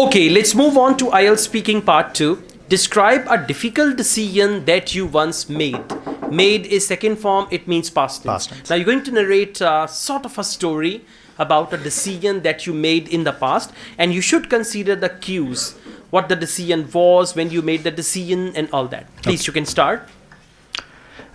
Okay, let's move on to IELTS speaking part 2. Describe a difficult decision that you once made. Made is second form, it means past tense. Past tense. Now you're going to narrate sort of a story about a decision that you made in the past, and you should consider the cues, what the decision was, when you made the decision, and all that. Please, you can start.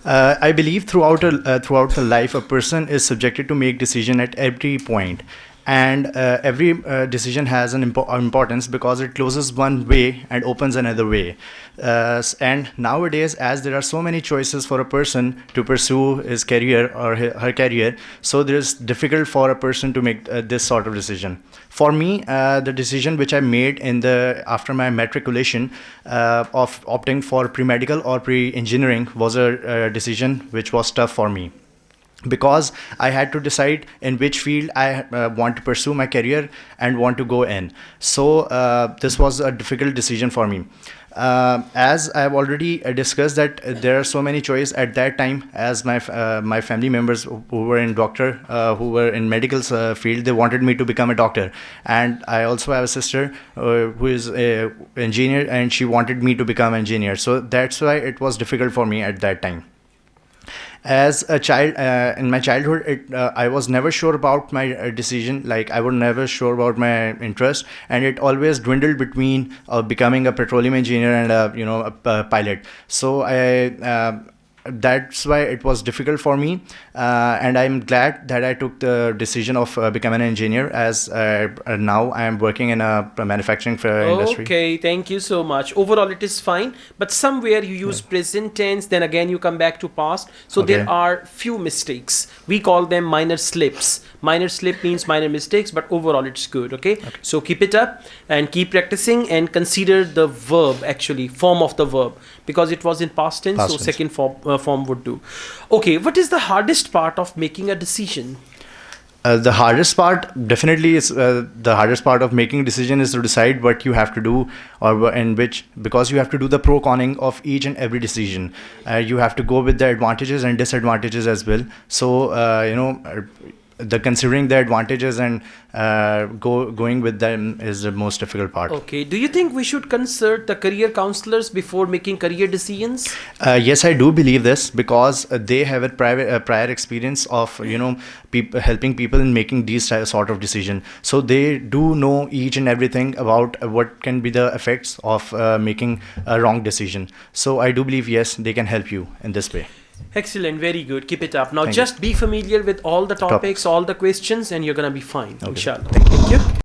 I believe throughout the life, a person is subjected to make decision at every point, and every decision has an importance because it closes one way and opens another way. And nowadays, as there are so many choices for a person to pursue his career or her career, so it is difficult for a person to make this sort of decision. For me, the decision which I made after my matriculation of opting for pre-medical or pre-engineering was a decision which was tough for me, because I had to decide in which field I want to pursue my career and want to go in. So this was a difficult decision for me. As I have already discussed that there are so many choices at that time, as my family members who were who were in medical field, they wanted me to become a doctor, and I also have a sister who is an engineer, and she wanted me to become an engineer. So that's why it was difficult for me at that time. As a child, in my childhood, I was never sure about my decision. Like, I was never sure about my interest, and it always dwindled between becoming a petroleum engineer and a pilot. So that's why it was difficult for me, and I'm glad that I took the decision of becoming an engineer, as now I am working in a manufacturing industry. Okay, thank you so much. Overall, it is fine, but somewhere you use present tense, then again you come back to past. So there are few mistakes. We call them minor slips. Minor slip means minor mistakes, but overall it's good. Okay? So keep it up and keep practicing, and consider the verb, actually form of the verb, because it was in past tense. So second form would do. Okay, what is the hardest part of making a decision? The hardest part definitely is the hardest part of making a decision is to decide what you have to do, because you have to do the pro-conning of each and every decision. You have to go with the advantages and disadvantages as well. So the considering the advantages and going with them is the most difficult part. Okay, do you think we should consult the career counselors before making career decisions? Yes, I do believe this, because they have a prior experience of helping people in making these sort of decision. So they do know each and everything about what can be the effects of making a wrong decision. So I do believe, yes, they can help you in this way. Excellent, very good. Keep it up. Now just be familiar with all the topics, all the questions, and you're gonna be fine. Inshallah. Thank you.